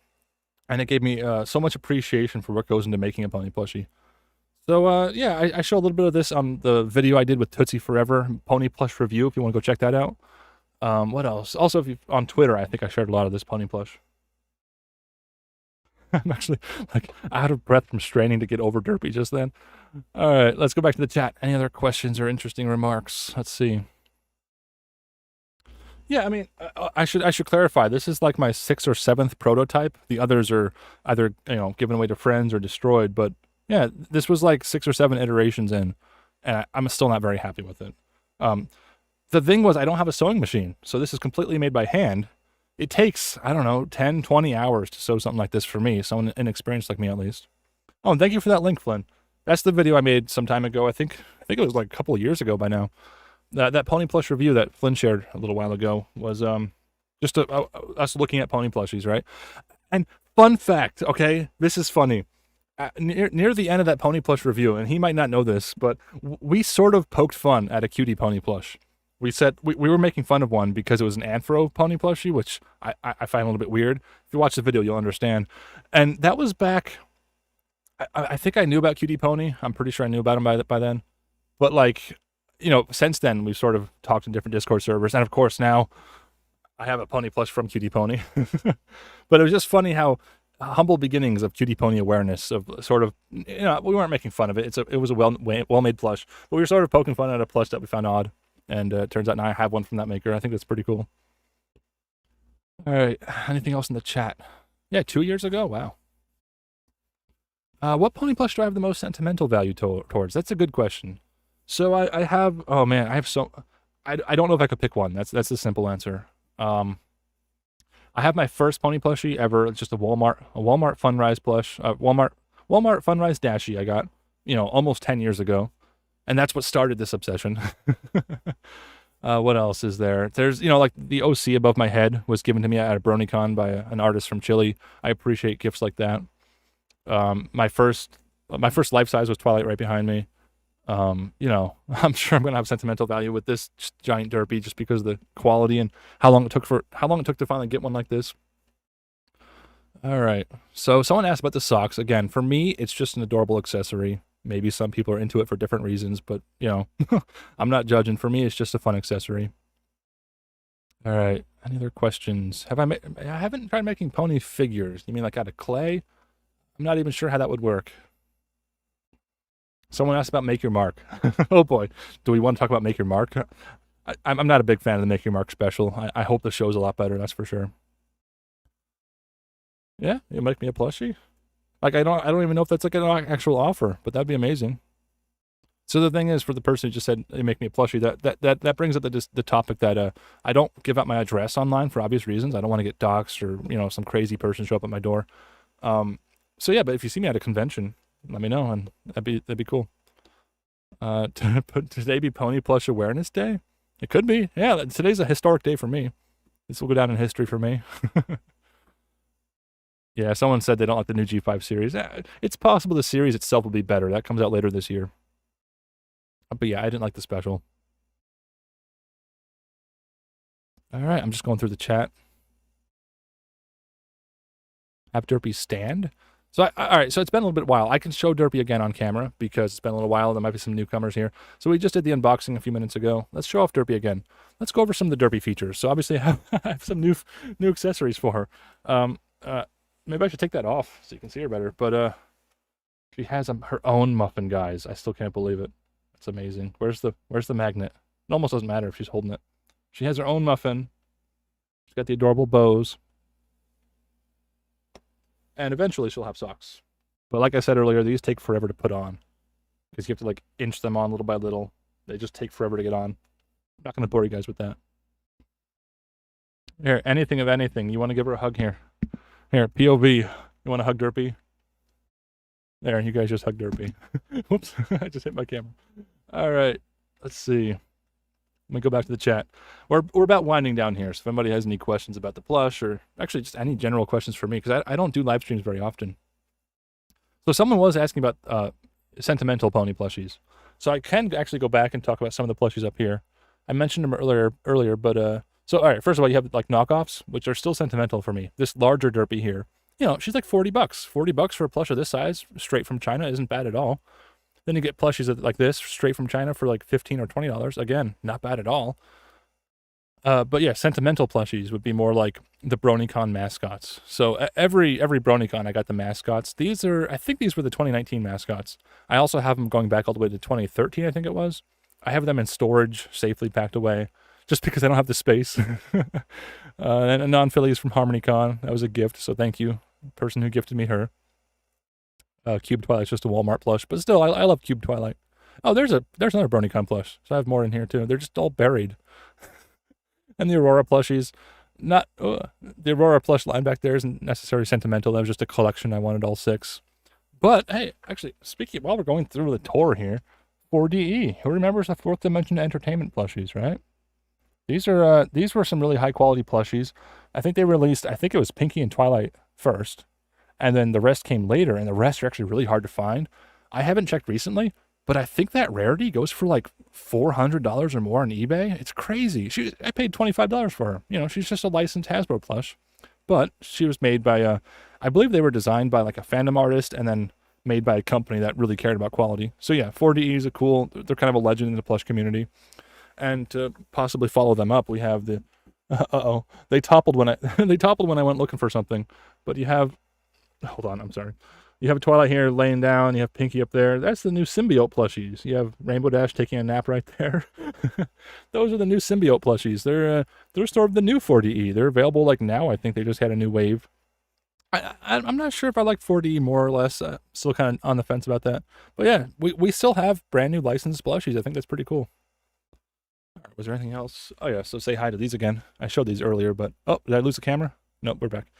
And it gave me so much appreciation for what goes into making a pony plushie. So, yeah, I show a little bit of this on the video I did with Tootsie Forever, Pony Plush Review, if you want to go check that out. What else? Also, if you on Twitter, I think I shared a lot of this pony plush. I'm actually, like, out of breath from straining to get over Derpy just then. All right, let's go back to the chat. Any other questions or interesting remarks? Let's see. Yeah, I mean, I should clarify. This is like my 6th or 7th prototype. The others are either given away to friends or destroyed. But yeah, this was like 6 or 7 iterations in, and I'm still not very happy with it. The thing was, I don't have a sewing machine, so this is completely made by hand. It takes, I don't know, 10, 20 hours to sew something like this for me, someone inexperienced like me at least. Oh, and thank you for that link, Flynn. That's the video I made some time ago. I think it was like a couple of years ago by now. That pony plush review that Flynn shared a little while ago was just us looking at pony plushies, right? And fun fact, okay, this is funny. Near the end of that pony plush review, and he might not know this, but we sort of poked fun at a cutie pony plush. We said we were making fun of one because it was an Anthro pony plushie, which I find a little bit weird. If you watch the video, you'll understand. And that was back. I think I knew about Cutie Pony. I'm pretty sure I knew about him by then. But like, since then we've sort of talked in different Discord servers, and of course now I have a pony plush from Cutie Pony. But it was just funny how humble beginnings of Cutie Pony awareness of sort of, we weren't making fun of it. It was a well-made plush, but we were sort of poking fun at a plush that we found odd, and it turns out now I have one from that maker. I think that's pretty cool. All right, anything else in the chat? Yeah, 2 years ago. Wow. What pony plush do I have the most sentimental value towards? That's a good question. So I have, oh man, I have so, I don't know if I could pick one. That's the simple answer. I have my first pony plushie ever. It's just a Walmart Funrise plush, Walmart Funrise Dashie I got, almost 10 years ago. And that's what started this obsession. What else is there? There's, like the OC above my head was given to me at a BronyCon by an artist from Chile. I appreciate gifts like that. My first life size was Twilight right behind me. I'm sure I'm gonna have sentimental value with this giant Derpy just because of the quality and how long it took to finally get one like this. All right. So someone asked about the socks. Again, for me, it's just an adorable accessory. Maybe some people are into it for different reasons, but I'm not judging. For me, it's just a fun accessory. All right. Any other questions? I haven't tried making pony figures. You mean like out of clay? I'm not even sure how that would work. Someone asked about Make Your Mark. Oh boy, do we want to talk about Make Your Mark? I'm not a big fan of the Make Your Mark special. I hope the show's a lot better, that's for sure. Yeah, you make me a plushie? Like, I don't even know if that's like an actual offer, but that'd be amazing. So the thing is, for the person who just said, "Hey, make me a plushie," that brings up the topic that I don't give out my address online for obvious reasons. I don't want to get doxxed or some crazy person show up at my door. So yeah, but if you see me at a convention, let me know, and that'd be cool. Today be Pony Plush Awareness Day? It could be. Yeah, today's a historic day for me. This will go down in history for me. Yeah, someone said they don't like the new G5 series. It's possible the series itself will be better. That comes out later this year. But yeah, I didn't like the special. All right, I'm just going through the chat. Have Derpy stand. So, all right, so it's been a little bit while. I can show Derpy again on camera because it's been a little while. There might be some newcomers here. So we just did the unboxing a few minutes ago. Let's show off Derpy again. Let's go over some of the Derpy features. So obviously I have some new accessories for her. Maybe I should take that off so you can see her better. But she has her own muffin, guys. I still can't believe it. It's amazing. Where's the magnet? It almost doesn't matter if she's holding it. She has her own muffin. She's got the adorable bows. And eventually she'll have socks. But like I said earlier, these take forever to put on. Because you have to like inch them on little by little. They just take forever to get on. I'm not going to bore you guys with that. Here, anything of anything. You want to give her a hug here? Here, POV. You want to hug Derpy? There, you guys just hug Derpy. Whoops, I just hit my camera. All right, let's see. Let me go back to the chat. We're about winding down here, so if anybody has any questions about the plush, or actually just any general questions for me, because I don't do live streams very often. So someone was asking about Sentimental Pony plushies. So I can actually go back and talk about some of the plushies up here. I mentioned them earlier, but so all right, first of all, you have like knockoffs, which are still sentimental for me. This larger Derpy here, you know, she's like $40. $40 for a plush of this size, straight from China, isn't bad at all. Then you get plushies like this, straight from China for like $15 or $20. Again, not bad at all. But yeah, sentimental plushies would be more like the BronyCon mascots. So every BronyCon, I got the mascots. These are, I think these were the 2019 mascots. I also have them going back all the way to 2013, I think it was. I have them in storage, safely packed away, just because I don't have the space. And a non-Philly is from HarmonyCon. That was a gift, so thank you, person who gifted me her. Cube Twilight's just a Walmart plush, but still, I love Cube Twilight. Oh, there's another BronyCon plush. So I have more in here too. They're just all buried. And the Aurora plushies, not the Aurora plush line back there isn't necessarily sentimental. That was just a collection. I wanted all 6. But hey, actually, speaking while we're going through the tour here, 4DE. Who remembers the 4th Dimension Entertainment plushies, right? These were some really high quality plushies. I think they released. I think it was Pinky and Twilight first. And then the rest came later, and the rest are actually really hard to find. I haven't checked recently, but I think that rarity goes for like $400 or more on eBay. It's crazy. I paid $25 for her. You know, she's just a licensed Hasbro plush. But she was made by, I believe they were designed by like a fandom artist and then made by a company that really cared about quality. So yeah, 4DE is they're kind of a legend in the plush community. And to possibly follow them up, we have the, they toppled when I went looking for something. But you have, hold on, I'm sorry. You have Twilight here laying down. You have Pinky up there. That's the new Symbiote plushies. You have Rainbow Dash taking a nap right there. Those are the new Symbiote plushies. They're sort of the new 4DE. They're available like now. I think they just had a new wave. I'm not sure if I like 4DE more or less. Still kind of on the fence about that. But yeah, we still have brand new licensed plushies. I think that's pretty cool. All right, was there anything else? Oh yeah, so say hi to these again. I showed these earlier, but oh, did I lose the camera? Nope, we're back.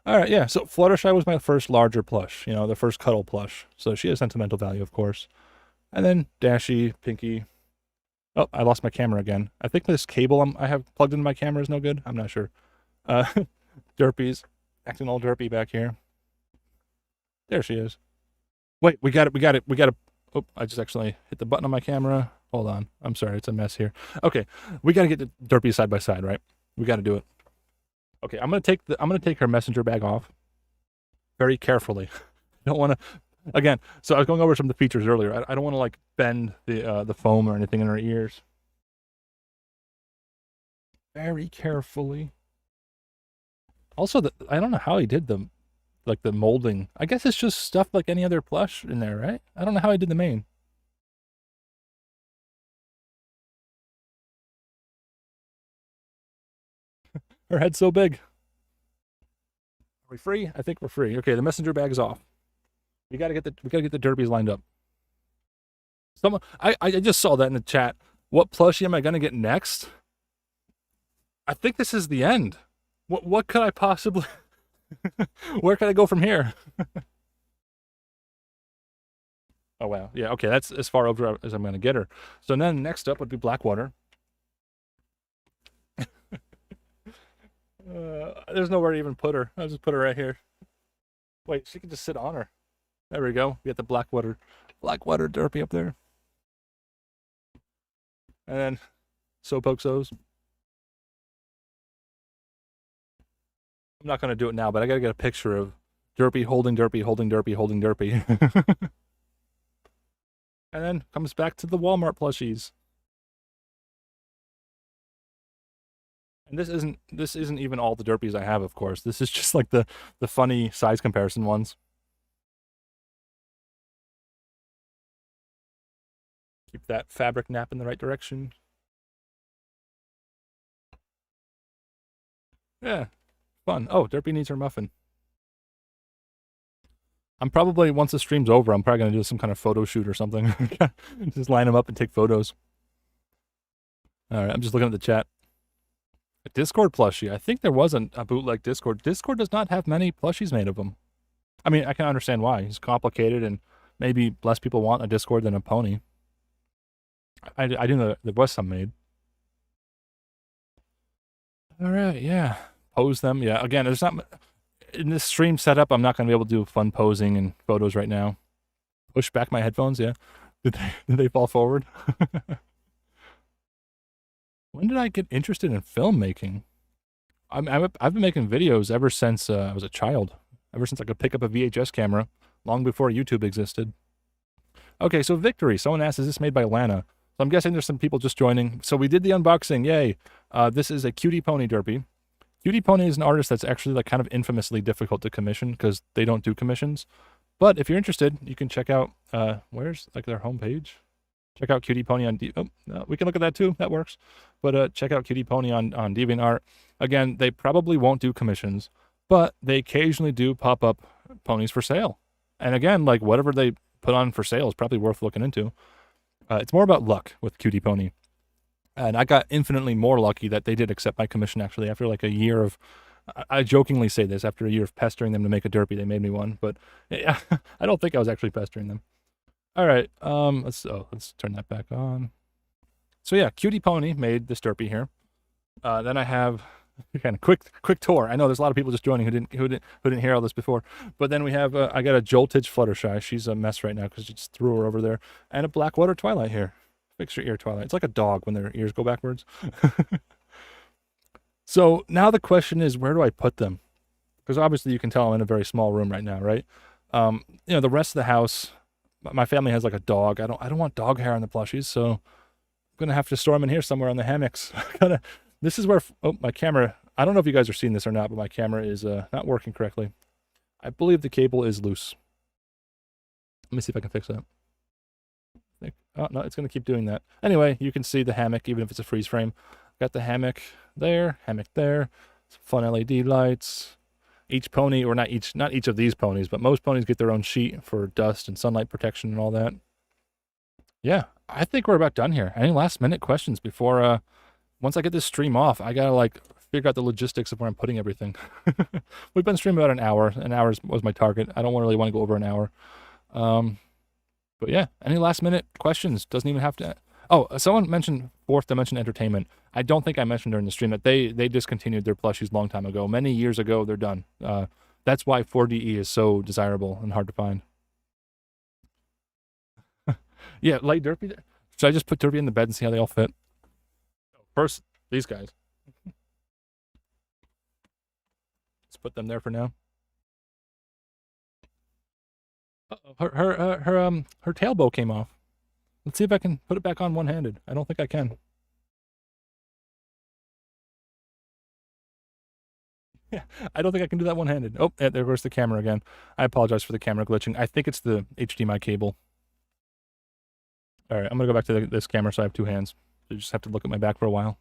All right, yeah, so Fluttershy was my first larger plush, you know, the first cuddle plush. So she has sentimental value, of course. And then Dashy, Pinky. Oh, I lost my camera again. I think this cable I have plugged into my camera is no good. I'm not sure. Derpy's acting all derpy back here. There she is. Wait, we got it. Oh, I just actually hit the button on my camera. Hold on. I'm sorry, it's a mess here. Okay, we got to get the Derpy side by side, right? We got to do it. Okay, I'm gonna take her messenger bag off very carefully. Don't want to. Again, so I was going over some of the features earlier. I don't want to like bend the foam or anything in her ears. Very carefully. Also, I don't know how he did the molding. I guess it's just stuff like any other plush in there, right? I don't know how he did the mane. Her head's so big. Are we free? I think we're free. Okay, the messenger bag is off. We gotta get the Derpies lined up. I just saw that in the chat. What plushie am I gonna get next? I think this is the end. What could I possibly where can I go from here? Oh wow. Yeah, okay, that's as far over as I'm gonna get her. So then next up would be Blackwater. There's nowhere to even put her. I'll just put her right here. Wait, she can just sit on her. There we go. We got the Blackwater Derpy up there. And then so. I'm not going to do it now, but I got to get a picture of Derpy holding Derpy, holding Derpy, holding Derpy. And then comes back to the Walmart plushies. And this isn't even all the Derpies I have, of course. This is just like the funny size comparison ones. Keep that fabric nap in the right direction. Yeah, fun. Oh, Derpy needs her muffin. I'm probably, once the stream's over, I'm probably going to do some kind of photo shoot or something. Just line them up and take photos. All right, I'm just looking at the chat. A Discord plushie. I think there was a bootleg Discord. Discord does not have many plushies made of them. I mean, I can understand why. It's complicated, and maybe less people want a Discord than a pony. I do know there was some made. All right, yeah. Pose them. Yeah, again, there's not... In this stream setup, I'm not going to be able to do fun posing and photos right now. Push back my headphones, yeah. Did they fall forward? When did I get interested in filmmaking? I've been making videos ever since I was a child. Ever since I could pick up a VHS camera, long before YouTube existed. Okay, so Victory. Someone asked, is this made by Lana? So I'm guessing there's some people just joining. So we did the unboxing, yay. This is a Cutie Pony Derpy. Cutie Pony is an artist that's actually like kind of infamously difficult to commission because they don't do commissions. But if you're interested, you can check out, where's like their homepage? Check out Cutie Pony on, we can look at that too, that works. But check out Cutie Pony on DeviantArt. Again, they probably won't do commissions, but they occasionally do pop up ponies for sale. And again, like whatever they put on for sale is probably worth looking into. It's more about luck with Cutie Pony. And I got infinitely more lucky that they did accept my commission actually after like a year of, I jokingly say this, after a year of pestering them to make a Derpy, they made me one, but yeah, I don't think I was actually pestering them. All right, let's turn that back on. So yeah, Cutie Pony made this Derpy here. Then I have kind of quick tour. I know there's a lot of people just joining who didn't hear all this before. But then we have I got a Joltage Fluttershy. She's a mess right now because you just threw her over there, and a Blackwater Twilight here. Fix your ear, Twilight. It's like a dog when their ears go backwards. So now the question is, where do I put them? Because obviously you can tell I'm in a very small room right now, right? You know, the rest of the house, my family has like a dog. I don't want dog hair on the plushies, so I'm gonna have to store them in here somewhere on the hammocks. This is where, oh, my camera, I don't know if you guys are seeing this or not, but my camera is not working correctly. I believe the cable is loose. Let me see if I can fix that. Oh, no, it's going to keep doing that. Anyway, you can see the hammock, even if it's a freeze frame. Got the hammock there, some fun LED lights. Each pony, or not each of these ponies, but most ponies get their own sheet for dust and sunlight protection and all that. Yeah, I think we're about done here. Any last minute questions before, once I get this stream off, I gotta like figure out the logistics of where I'm putting everything. We've been streaming about an hour. An hour was my target. I don't really want to go over an hour. But yeah, any last minute questions? Doesn't even have to. Oh, someone mentioned Fourth Dimension Entertainment. I don't think I mentioned during the stream that they discontinued their plushies a long time ago. Many years ago, they're done. That's why 4DE is so desirable and hard to find. Yeah, light Derpy. Should I just put Derpy in the bed and see how they all fit? First, these guys. Let's put them there for now. Her tail bow came off. Let's see if I can put it back on one-handed. I don't think I can. Yeah, I don't think I can do that one-handed. Oh, there goes the camera again. I apologize for the camera glitching. I think it's the HDMI cable. All right, I'm gonna go back to this camera so I have two hands. So you just have to look at my back for a while.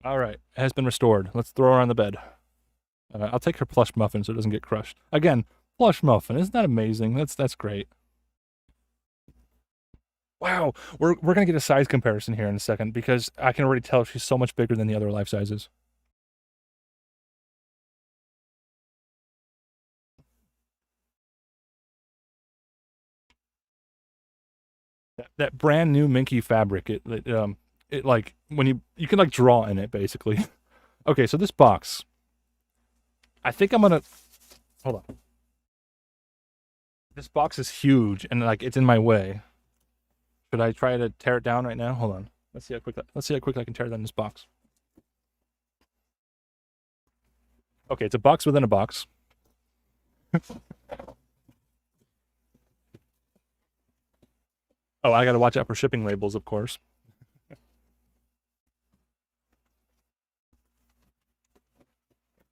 All right, it has been restored. Let's throw her on the bed. I'll take her Plush Muffin so it doesn't get crushed. Again, Plush Muffin. Isn't that amazing? That's great. Wow, we're gonna get a size comparison here in a second because I can already tell she's so much bigger than the other life sizes. That brand new minky fabric, it like when you can like draw in it basically. Okay, so this box, I think I'm gonna hold on. This box is huge and like it's in my way. Should I try to tear it down right now? Hold on. Let's see how quick I can tear down this box. Okay, it's a box within a box. Oh, I gotta watch out for shipping labels, of course.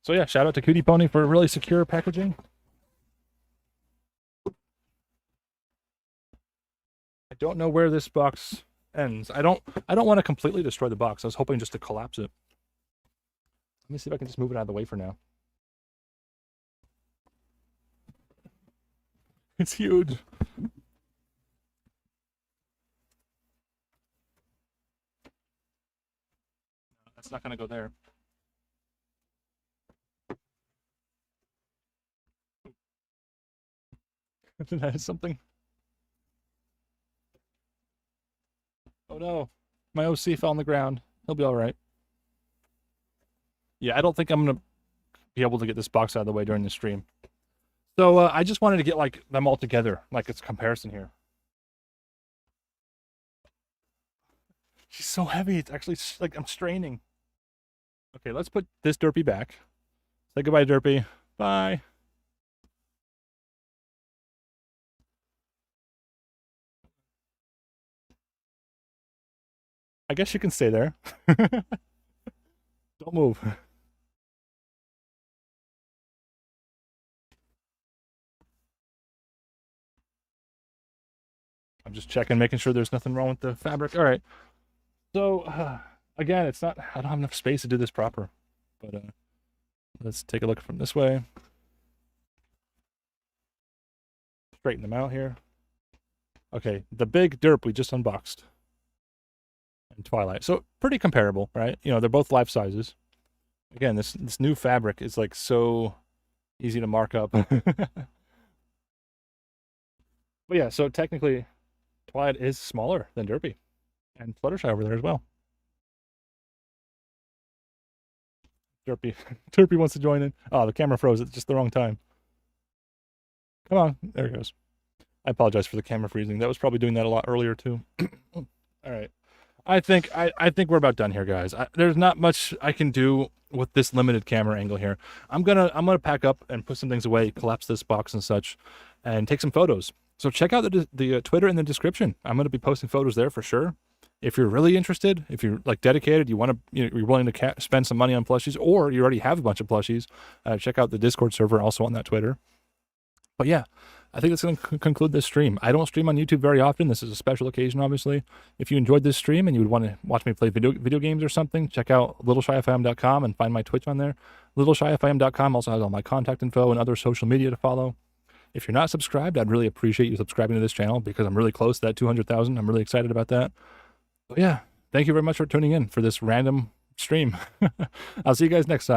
So yeah, shout out to Cutie Pony for really secure packaging. I don't know where this box ends. I don't want to completely destroy the box. I was hoping just to collapse it. Let me see if I can just move it out of the way for now. It's huge. That's not gonna go there. That is something. Oh no, my OC fell on the ground. He'll be all right. Yeah, I don't think I'm gonna be able to get this box out of the way during the stream. So I just wanted to get like them all together, like it's comparison here. She's so heavy. It's actually like I'm straining. Okay, let's put this Derpy back. Say goodbye, Derpy. Bye. I guess you can stay there. Don't move. I'm just checking, making sure there's nothing wrong with the fabric. All right. So, again, it's not, I don't have enough space to do this proper. But let's take a look from this way. Straighten them out here. Okay, the big derp we just unboxed. And Twilight. So, pretty comparable, right? You know, they're both life sizes. Again, this new fabric is like so easy to mark up. But yeah, so technically, Twilight is smaller than Derpy. And Fluttershy over there as well. Derpy. Derpy wants to join in. Oh, the camera froze at just the wrong time. Come on. There it goes. I apologize for the camera freezing. That was probably doing that a lot earlier too. All right. I think we're about done here, guys. There's not much I can do with this limited camera angle here. I'm gonna pack up and put some things away, collapse this box and such, and take some photos. So check out the Twitter in the description. I'm gonna be posting photos there for sure. If you're really interested, if you're like dedicated, you're willing to spend some money on plushies, or you already have a bunch of plushies, check out the Discord server also on that Twitter. But yeah, I think that's going to conclude this stream. I don't stream on YouTube very often. This is a special occasion, obviously. If you enjoyed this stream and you would want to watch me play video games or something, check out littleshyfm.com and find my Twitch on there. Littleshyfm.com also has all my contact info and other social media to follow. If you're not subscribed, I'd really appreciate you subscribing to this channel because I'm really close to that 200,000. I'm really excited about that. But yeah, thank you very much for tuning in for this random stream. I'll see you guys next time.